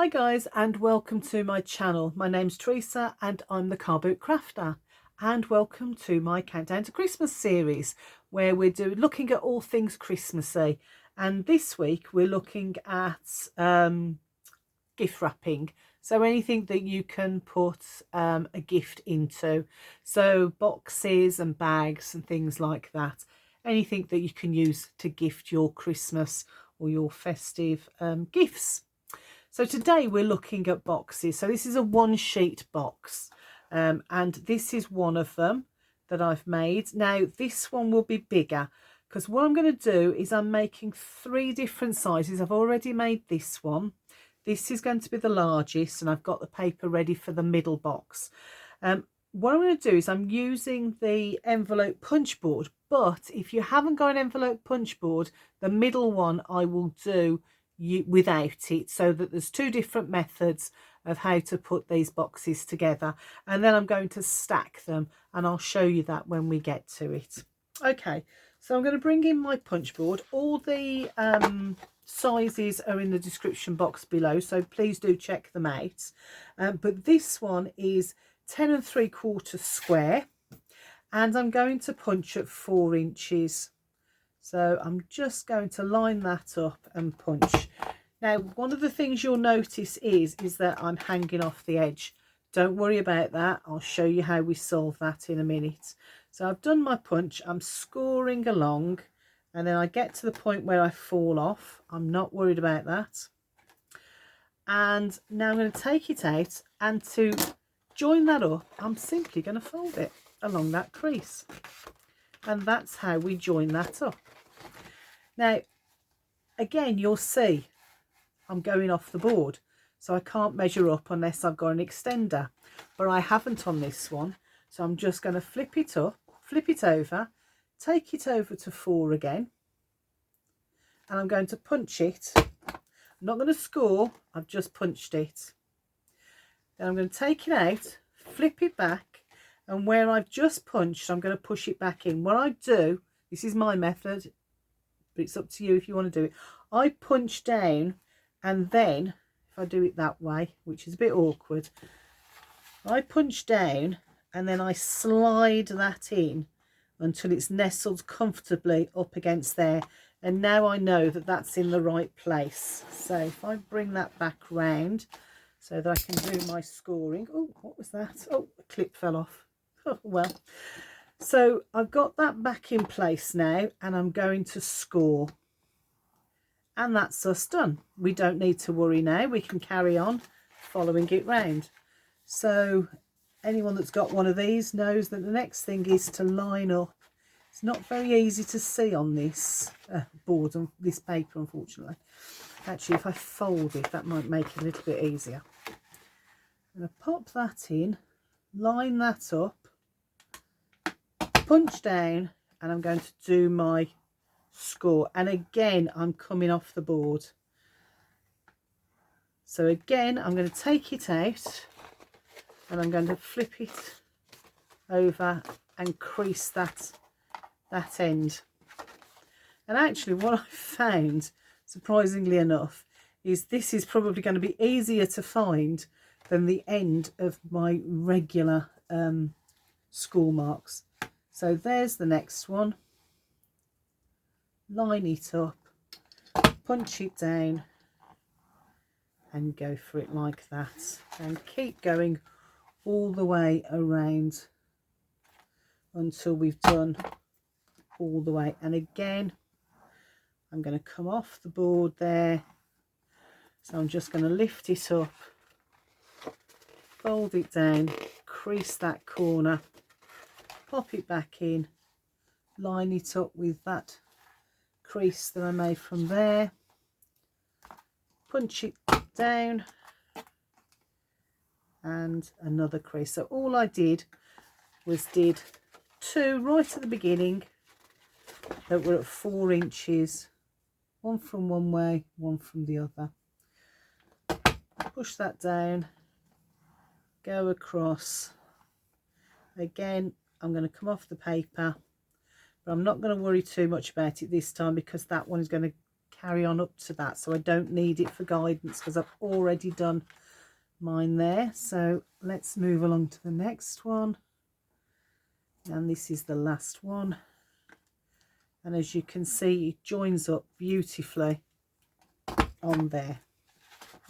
Hi guys, and welcome to my channel. My name's Teresa and I'm the Car Boot Crafter, and welcome to my Countdown to Christmas series where we're looking at all things Christmassy. And this week we're looking at gift wrapping, so anything that you can put a gift into, so boxes and bags and things like that, anything that you can use to gift your Christmas or your festive gifts. So today we're looking at boxes. So this is a one sheet box, and this is one of them that I've made. Now this one will be bigger because what I'm going to do is I'm making 3 different sizes. I've already made this one. This is going to be the largest, and I've got the paper ready for the middle box. What I'm going to do is I'm using the envelope punch board, but if you haven't got an envelope punch board, the middle one I will do without it, so that there's 2 different methods of how to put these boxes together, and then I'm going to stack them, and I'll show you that when we get to it. Okay, so I'm going to bring in my punch board. All the sizes are in the description box below, so please do check them out. But this one is 10 3/4 square, and I'm going to punch at 4 inches. So I'm just going to line that up and punch. Now, one of the things you'll notice is that I'm hanging off the edge. Don't worry about that. I'll show you how we solve that in a minute. So I've done my punch. I'm scoring along, and then I get to the point where I fall off. I'm not worried about that. And now I'm going to take it out, and to join that up, I'm simply going to fold it along that crease. And that's how we join that up. Now, again, you'll see I'm going off the board, so I can't measure up unless I've got an extender, but I haven't on this one. So I'm just going to flip it up, flip it over, take it over to 4 again, and I'm going to punch it. I'm not going to score, I've just punched it. Then I'm going to take it out, flip it back, and where I've just punched, I'm going to push it back in. What I do, this is my method, but it's up to you if you want to do it. I punch down, and then if I do it that way, which is a bit awkward, I punch down and then I slide that in until it's nestled comfortably up against there, and now I know that that's in the right place. So if I bring that back round so that I can do my scoring. Oh, what was that? Oh, a clip fell off. Oh, well, so I've got that back in place now, and I'm going to score, and that's us done. We don't need to worry now. We can carry on following it round. So anyone that's got one of these knows that the next thing is to line up. It's not very easy to see on this board, on this paper, unfortunately. Actually, if I fold it, that might make it a little bit easier. I'm going to pop that in, line that up, punch down, and I'm going to do my score. And again, I'm coming off the board. So again, I'm going to take it out, and I'm going to flip it over and crease that end. And actually, what I found, surprisingly enough, is this is probably going to be easier to find than the end of my regular score marks. So there's the next one. Line it up, punch it down, and go for it like that, and keep going all the way around until we've done all the way. And again, I'm going to come off the board there, so I'm just going to lift it up, fold it down, crease that corner, pop it back in, line it up with that crease that I made from there, punch it down, and another crease. So all I did was did 2 right at the beginning that were at 4 inches, one from one way, one from the other. Push that down, go across. Again, I'm going to come off the paper, but I'm not going to worry too much about it this time, because that one is going to carry on up to that, so I don't need it for guidance because I've already done mine there. So let's move along to the next one, and this is the last one, and as you can see it joins up beautifully on there.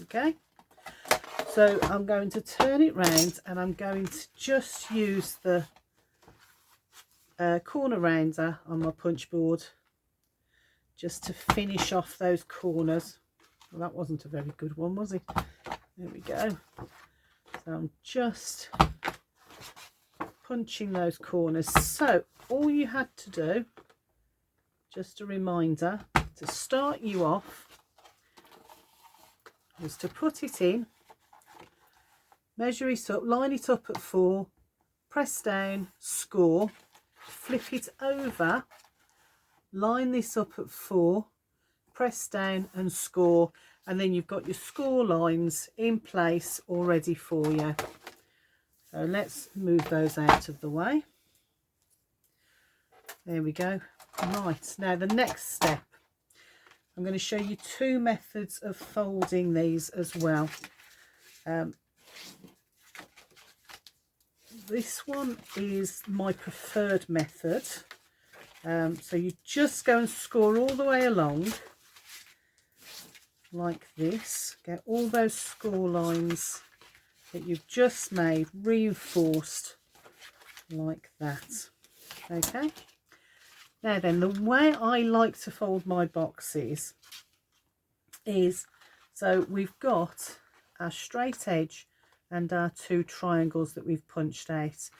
Okay, so I'm going to turn it round and I'm going to just use the corner rounder on my punch board just to finish off those corners. Well, that wasn't a very good one, was it? There we go. So I'm just punching those corners. So all you had to do, just a reminder, to start you off was to put it in, measure it up, line it up at 4, press down, score, flip it over, line this up at 4, press down and score, and then you've got your score lines in place already for you. So let's move those out of the way. There we go. Right, now the next step, I'm going to show you 2 methods of folding these as well. This one is my preferred method. So you just go and score all the way along like this. Get all those score lines that you've just made reinforced like that. Okay. Now then, the way I like to fold my boxes is, so we've got our straight edge and our 2 triangles that we've punched out.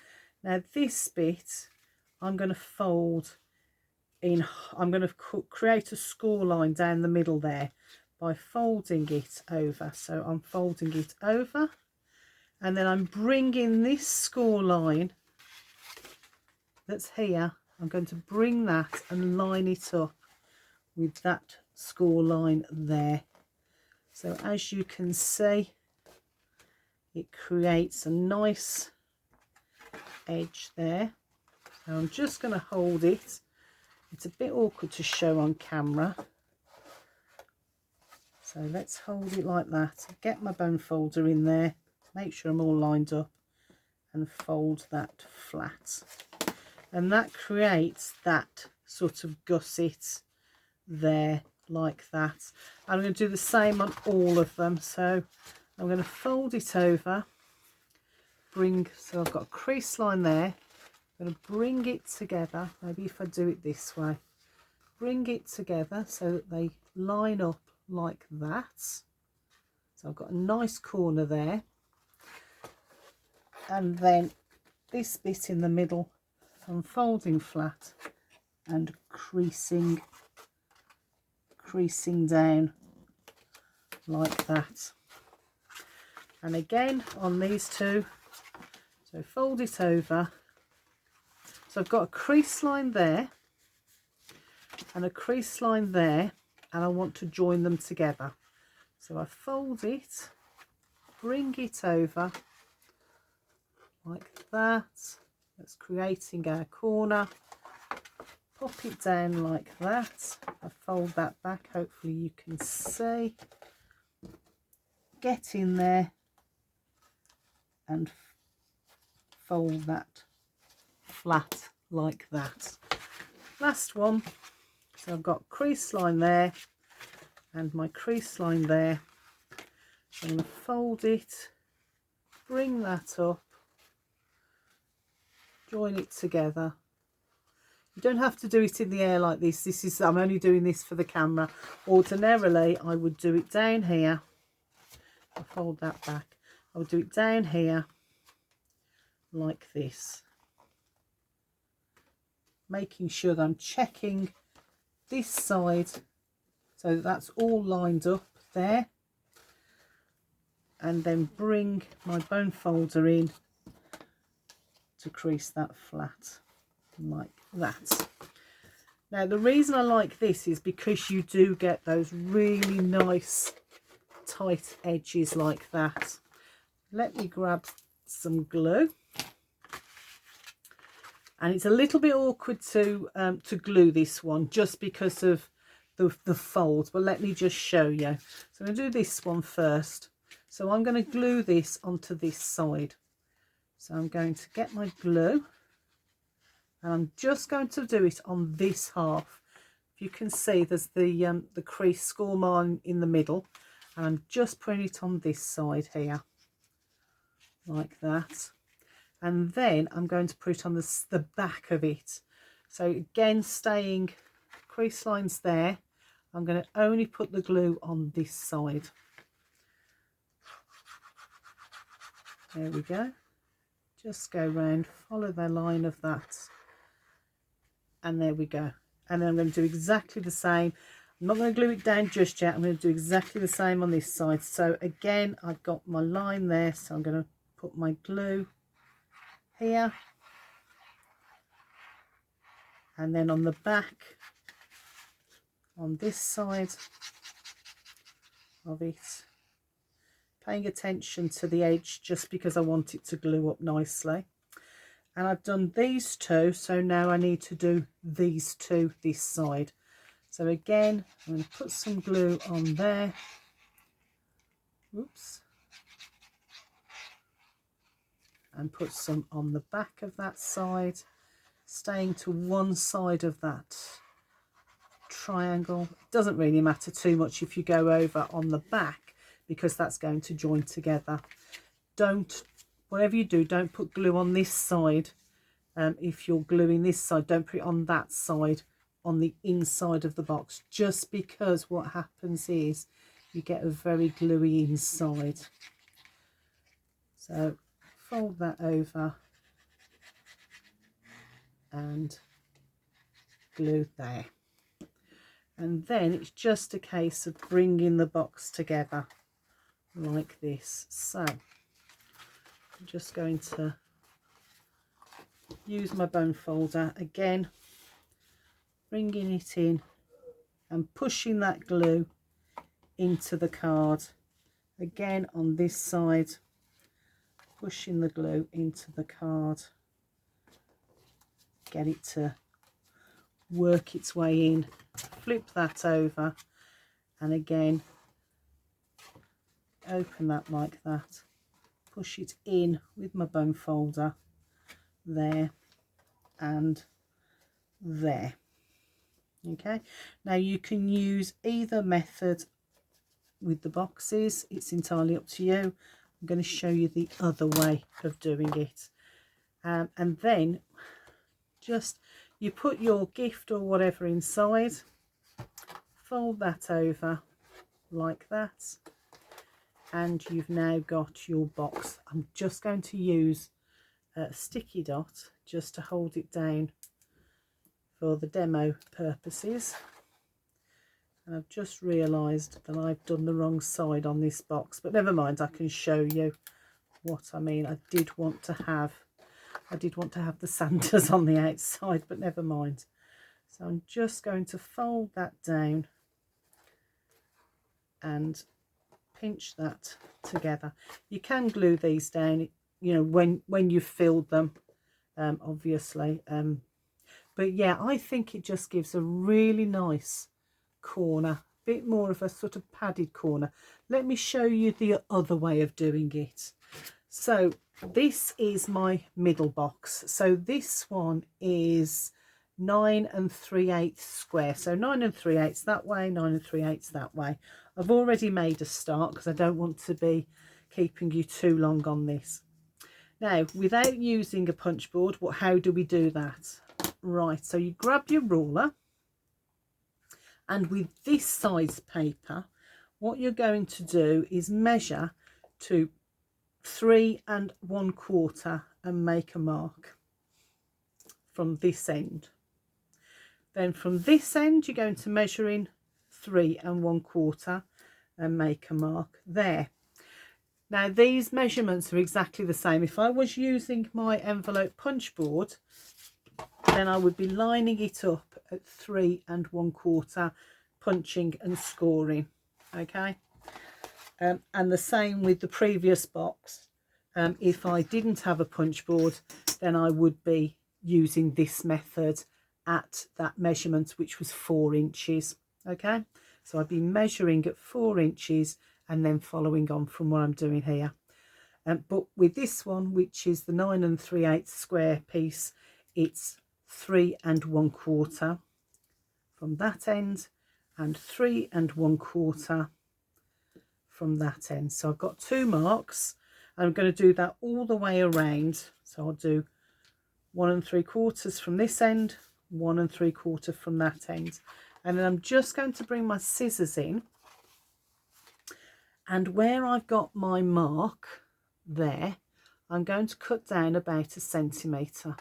Now this bit I'm going to fold in, I'm going to create a score line down the middle there by folding it over. So I'm folding it over, and then I'm bringing this score line that's here, I'm going to bring that and line it up with that score line there. So as you can see, it creates a nice edge there. So I'm just going to hold it. It's a bit awkward to show on camera. So let's hold it like that. Get my bone folder in there. Make sure I'm all lined up and fold that flat. And that creates that sort of gusset there like that. I'm going to do the same on all of them. So I'm going to fold it over, so I've got a crease line there. I'm going to bring it together. Maybe if I do it this way, bring it together so that they line up like that. So I've got a nice corner there, and then this bit in the middle I'm folding flat and creasing down like that. And again on these 2, so fold it over. So I've got a crease line there and a crease line there, and I want to join them together. So I fold it, bring it over like that. That's creating our corner. Pop it down like that. I fold that back, hopefully you can see. Get in there and fold that flat like that. Last one. So I've got crease line there and my crease line there. I'm going to fold it, bring that up, join it together. You don't have to do it in the air like this. I'm only doing this for the camera. Ordinarily I would do it down here. I'll fold that back. I would do it down here like this, making sure that I'm checking this side so that's all lined up there, and then bring my bone folder in to crease that flat like that. Now the reason I like this is because you do get those really nice tight edges like that. Let me grab some glue, and it's a little bit awkward to glue this one just because of the folds, but let me just show you. So I'm going to do this one first. So I'm going to glue this onto this side. So I'm going to get my glue, and I'm just going to do it on this half. If you can see, there's the crease score mark in the middle, and I'm just putting it on this side here, like that. And then I'm going to put it on the back of it. So again, staying crease lines there, I'm going to only put the glue on this side. There we go. Just go round, follow the line of that, and there we go. And then I'm going to do exactly the same. I'm not going to glue it down just yet. I'm going to do exactly the same on this side. So again, I've got my line there, so I'm going to put my glue here, and then on the back, on this side of it, paying attention to the edge just because I want it to glue up nicely. And I've done these two, so now I need to do these two this side. So again, I'm going to put some glue on there. Oops. And put some on the back of that side, staying to one side of that triangle. It doesn't really matter too much if you go over on the back, because that's going to join together. Whatever you do, don't put glue on this side. If you're gluing this side, don't put it on that side, on the inside of the box, just because what happens is you get a very gluey inside. So fold that over and glue there. And then it's just a case of bringing the box together like this. So I'm just going to use my bone folder again, bringing it in and pushing that glue into the card. Again on this side, pushing the glue into the card, get it to work its way in, flip that over, and again open that like that, push it in with my bone folder there and there. Okay, now you can use either method with the boxes, it's entirely up to you. I'm going to show you the other way of doing it. And then just you put your gift or whatever inside, fold that over like that, and you've now got your box. I'm just going to use a sticky dot just to hold it down for the demo purposes. And I've just realised that I've done the wrong side on this box, but never mind, I can show you what I mean. I did want to have the Santas on the outside, but never mind. So I'm just going to fold that down and pinch that together. You can glue these down, you know, when you've filled them, obviously. But yeah, I think it just gives a really nice corner, bit more of a sort of padded corner. Let me show you the other way of doing it. So this is my middle box. So this one is 9 3/8 square. So 9 3/8 that way, 9 3/8 that way. I've already made a start because I don't want to be keeping you too long on this. Now, without using a punch board, how do we do that? Right, so you grab your ruler, and with this size paper, what you're going to do is measure to 3 1/4 and make a mark from this end. Then from this end, you're going to measure in 3 1/4 and make a mark there. Now these measurements are exactly the same. If I was using my envelope punch board, then I would be lining it up at 3 1/4, punching and scoring. Okay, and the same with the previous box. If I didn't have a punch board, then I would be using this method at that measurement, which was 4 inches. Okay, so I've been measuring at 4 inches and then following on from what I'm doing here. But with this one, which is the 9 3/8 square piece, it's 3 1/4 from that end and 3 1/4 from that end. So I've got 2 marks. I'm going to do that all the way around. So I'll do 1 3/4 from this end, 1 3/4 from that end, and then I'm just going to bring my scissors in, and where I've got my mark there, I'm going to cut down about 1 centimetre.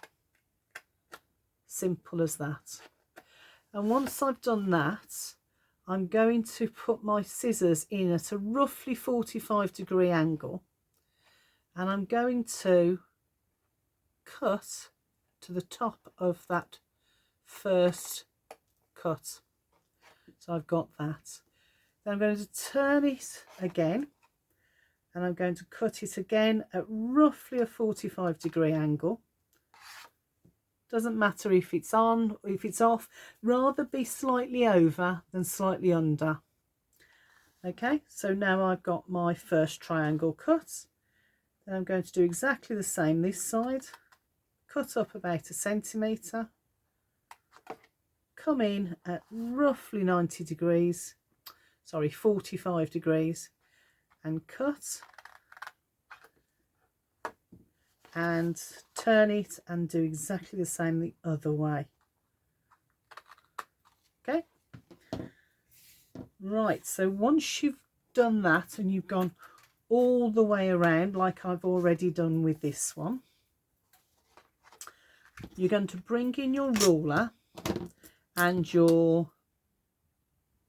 Simple as that. And once I've done that, I'm going to put my scissors in at a roughly 45-degree angle, and I'm going to cut to the top of that first cut. So I've got that. Then I'm going to turn it again, and I'm going to cut it again at roughly a 45-degree angle. Doesn't matter if it's on or if it's off, rather be slightly over than slightly under. Okay, so now I've got my first triangle cut. Then I'm going to do exactly the same this side. Cut up about 1 centimetre, come in at roughly 90 degrees, sorry, 45 degrees, and cut, and turn it and do exactly the same the other way. Okay, right, so once you've done that and you've gone all the way around like I've already done with this one, you're going to bring in your ruler and your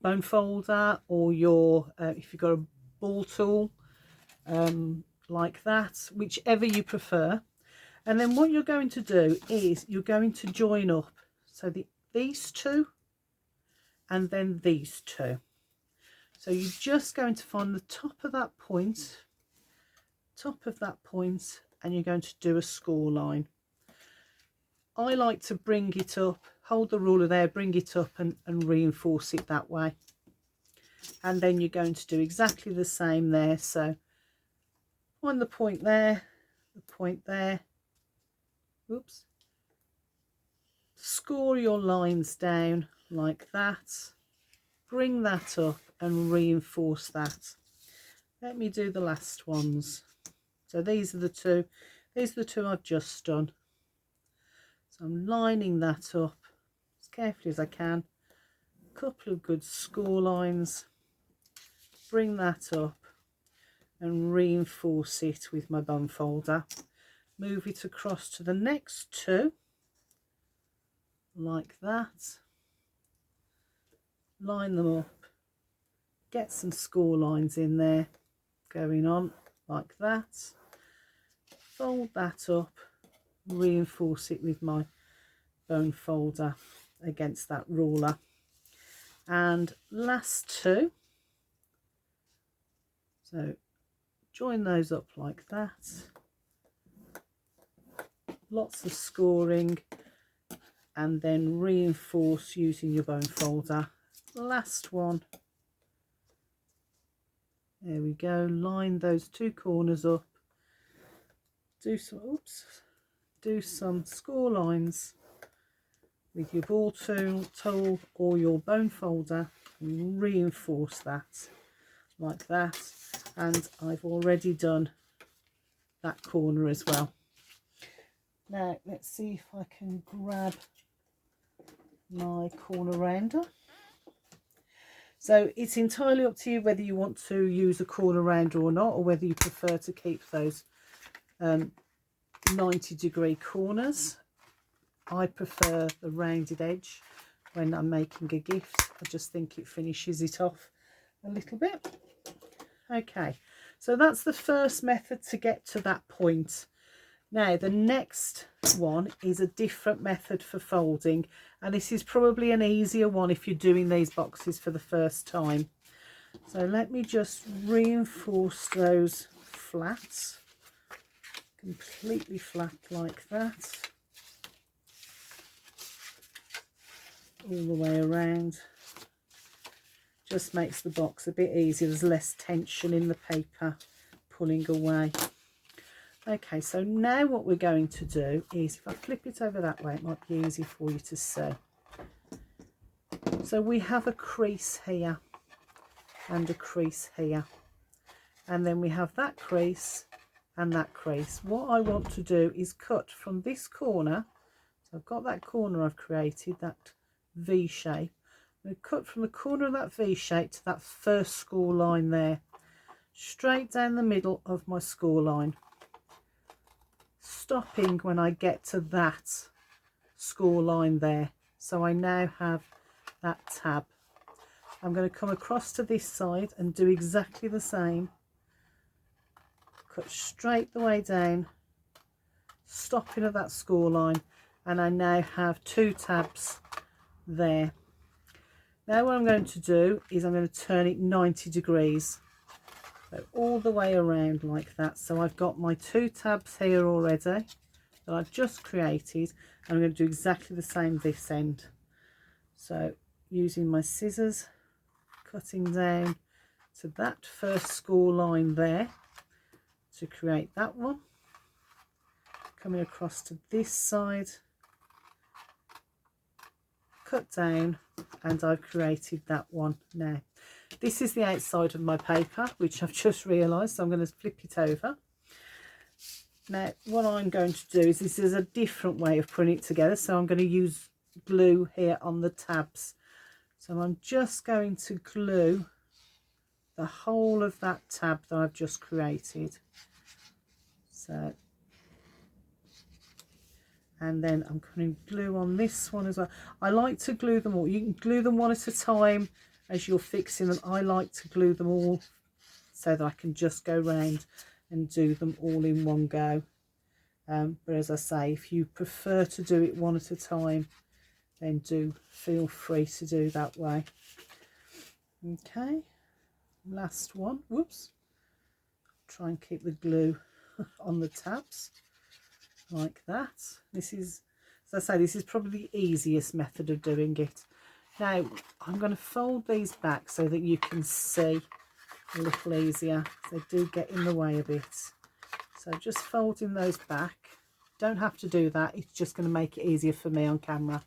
bone folder, or your if you've got a ball tool, like that, whichever you prefer. And then what you're going to do is you're going to join up, so these two and then these two. So you're just going to find the top of that point, and you're going to do a score line. I like to bring it up, hold the ruler there, bring it up and reinforce it that way. And then you're going to do exactly the same there. So find the point there, oops, score your lines down like that, bring that up and reinforce that. Let me do the last ones. So these are the two I've just done. So I'm lining that up as carefully as I can, a couple of good score lines, bring that up and reinforce it with my bone folder. Move it across to the next two like that, line them up, get some score lines in there going on like that, fold that up, reinforce it with my bone folder against that ruler, and last two, so join those up like that, lots of scoring, and then reinforce using your bone folder. Last one, there we go, line those two corners up, do some score lines with your ball tool or your bone folder, and reinforce that like that. And I've already done that corner as well. Now let's see if I can grab my corner rounder. So it's entirely up to you whether you want to use a corner rounder or not, or whether you prefer to keep those 90-degree corners. I prefer the rounded edge when I'm making a gift. I just think it finishes it off a little bit. Okay, so that's the first method to get to that point. Now the next one is a different method for folding, and this is probably an easier one if you're doing these boxes for the first time. So let me just reinforce those flats, completely flat like that, all the way around. Just makes the box a bit easier. There's less tension in the paper pulling away. Okay, so now what we're going to do is, if I flip it over that way, it might be easy for you to see. So we have a crease here and a crease here, and then we have that crease and that crease. What I want to do is cut from this corner. So I've got that corner I've created, that V shape. I'm going to cut from the corner of that V shape to that first score line there, straight down the middle of my score line, stopping when I get to that score line there. So I now have that tab. I'm going to come across to this side and do exactly the same. Cut straight the way down, stopping at that score line, and I now have 2 tabs there. Now what I'm going to do is I'm going to turn it 90 degrees, so all the way around like that. So I've got my 2 tabs here already that I've just created, and I'm going to do exactly the same this end. So using my scissors, cutting down to that first score line there to create that one, coming across to this side, cut down, and I've created that one. Now this is the outside of my paper, which I've just realised, so I'm going to flip it over. Now what I'm going to do is, this is a different way of putting it together, so I'm going to use glue here on the tabs. So I'm just going to glue the whole of that tab that I've just created. So, and then I'm putting glue on this one as well. I like to glue them all. You can glue them one at a time as you're fixing them. I like to glue them all so that I can just go round and do them all in one go. But as I say, if you prefer to do it one at a time, then do feel free to do that way. Okay, last one. Whoops. Try and keep the glue on the tabs like that. This is, as I say, this is probably the easiest method of doing it. Now I'm going to fold these back so that you can see a little easier. They do get in the way a bit. So just folding those back. Don't have to do that. It's just going to make it easier for me on camera.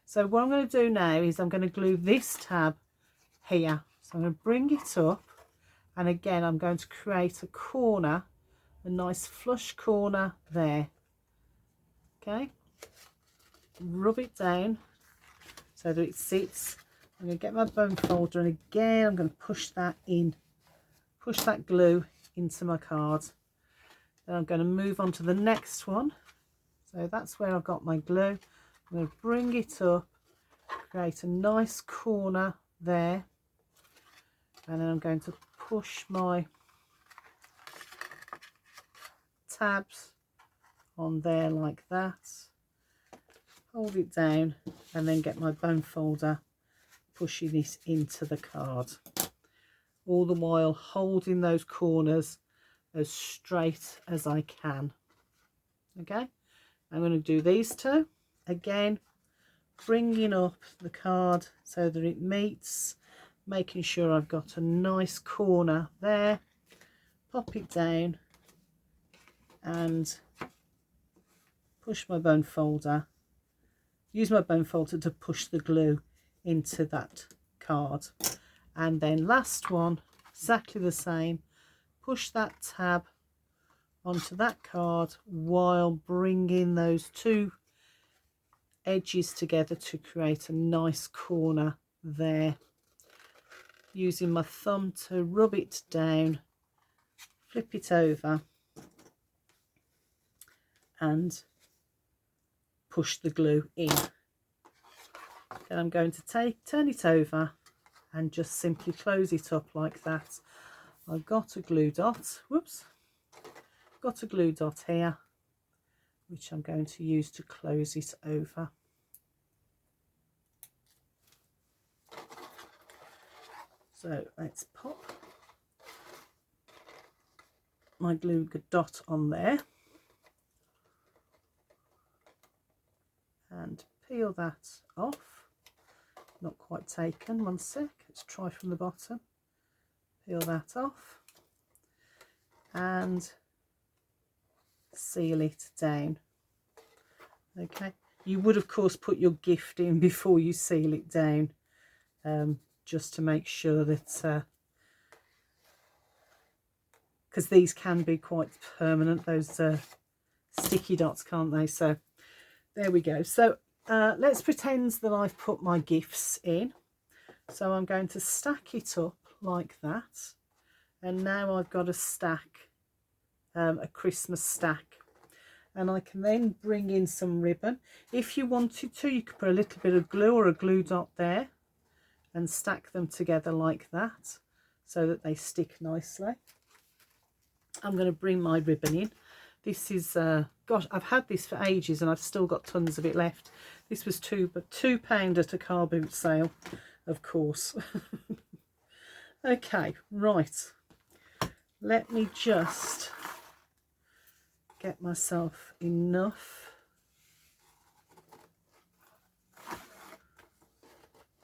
So what I'm going to do now is I'm going to glue this tab here. So I'm going to bring it up, and again I'm going to create a corner, a nice flush corner there. Okay, rub it down so that it sits. I'm going to get my bone folder, and again I'm going to push that in, push that glue into my card. Then I'm going to move on to the next one. So that's where I've got my glue. I'm going to bring it up, create a nice corner there, and then I'm going to push my tabs on there like that, hold it down, and then get my bone folder, pushing this into the card, all the while holding those corners as straight as I can. Okay, I'm going to do these 2 again, bringing up the card so that it meets, making sure I've got a nice corner there, pop it down and push my bone folder, use my bone folder to push the glue into that card. And then last one, exactly the same, push that tab onto that card while bringing those 2 edges together to create a nice corner there, using my thumb to rub it down, flip it over and push the glue in. Then I'm going to turn it over and just simply close it up like that. I've got a glue dot, whoops, got a glue dot here, which I'm going to use to close it over. So let's pop my glue dot on there and peel that off not quite taken. One sec, let's try from the bottom. Peel that off and seal it down. Okay, you would of course put your gift in before you seal it down, just to make sure that because these can be quite permanent, those sticky dots, can't they? So there we go. So let's pretend that I've put my gifts in. So I'm going to stack it up like that, and now I've got a stack, a Christmas stack, and I can then bring in some ribbon. If you wanted to, you could put a little bit of glue or a glue dot there and stack them together like that so that they stick nicely. I'm going to bring my ribbon in. This is gosh, I've had this for ages and I've still got tons of it left. This was £2 at a car boot sale, of course. Okay, right, let me just get myself enough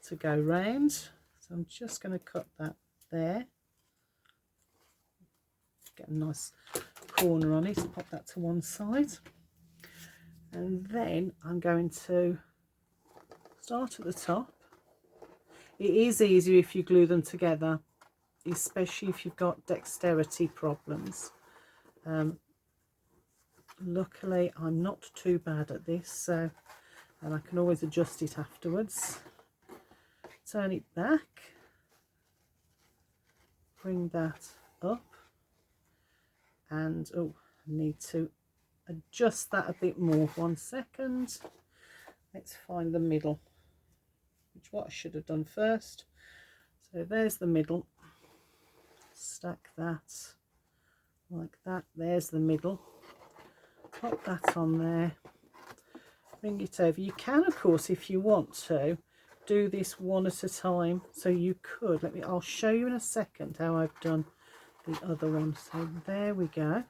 to go round. So I'm just going to cut that there, get a nice corner on it, pop that to one side, and then I'm going to start at the top. It is easier if you glue them together, especially if you've got dexterity problems. Luckily I'm not too bad at this, so, and I can always adjust it afterwards. Turn it back, bring that up, and oh, I need to adjust that a bit more. 1 second, let's find the middle, which what I should have done first. So there's the middle, stack that like that, there's the middle, pop that on there, bring it over. You can of course, if you want to, do this one at a time. So you could, I'll show you in a second how I've done the other one. So there we go.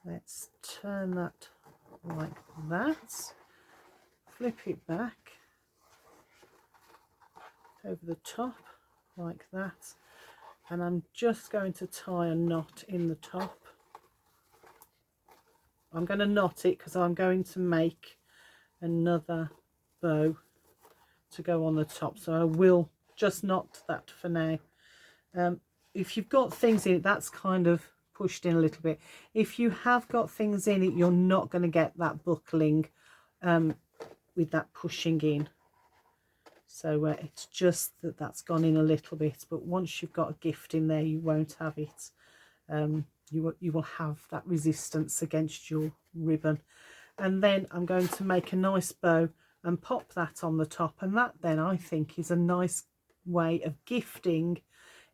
Let's turn that like that, flip it back over the top like that, and I'm just going to tie a knot in the top. I'm going to knot it because I'm going to make another bow to go on the top, so I will just knot that for now. If you've got things in it, that's kind of pushed in a little bit. If you have got things in it, you're not going to get that buckling with that pushing in. So it's just that that's gone in a little bit, but once you've got a gift in there, you won't have it. You will have that resistance against your ribbon. And then I'm going to make a nice bow and pop that on the top, and that then I think is a nice way of gifting,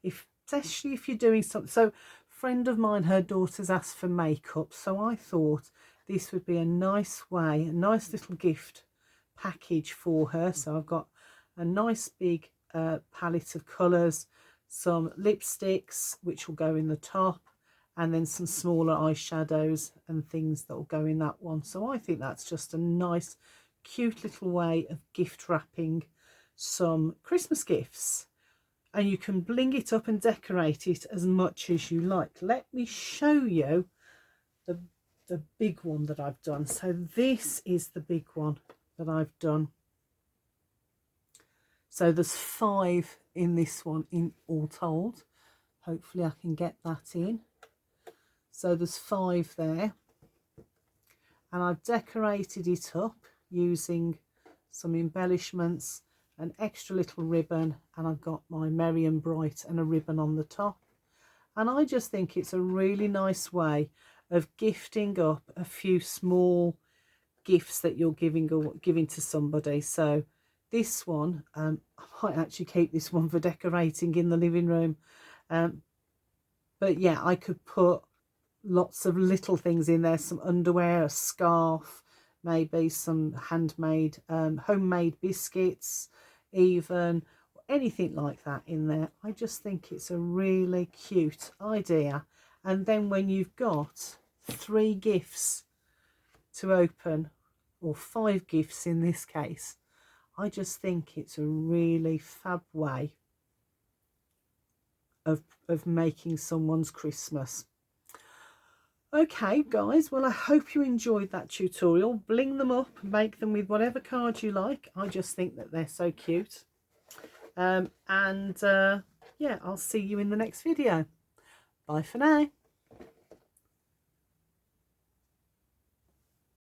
especially if you're doing something. So a friend of mine, her daughter's asked for makeup, so I thought this would be a nice way, a nice little gift package for her. So I've got a nice big palette of colours, some lipsticks which will go in the top, and then some smaller eyeshadows and things that will go in that one. So I think that's just a nice cute little way of gift wrapping some Christmas gifts, and you can bling it up and decorate it as much as you like. Let me show you the big one that I've done. So this is the big one that I've done. So there's 5 in this one in all told. Hopefully I can get that in. So there's 5 there, and I've decorated it up using some embellishments, an extra little ribbon, and I've got my Merry and Bright and a ribbon on the top. And I just think it's a really nice way of gifting up a few small gifts that you're giving to somebody. So this one, I might actually keep this one for decorating in the living room, but yeah, I could put lots of little things in there, some underwear, a scarf, maybe some handmade homemade biscuits, even anything like that in there. I just think it's a really cute idea. And then when you've got 3 gifts to open, or 5 gifts in this case, I just think it's a really fab way of making someone's Christmas. Okay guys, well I hope you enjoyed that tutorial. Bling them up, make them with whatever card you like. I just think that they're so cute. Yeah, I'll see you in the next video. Bye for now.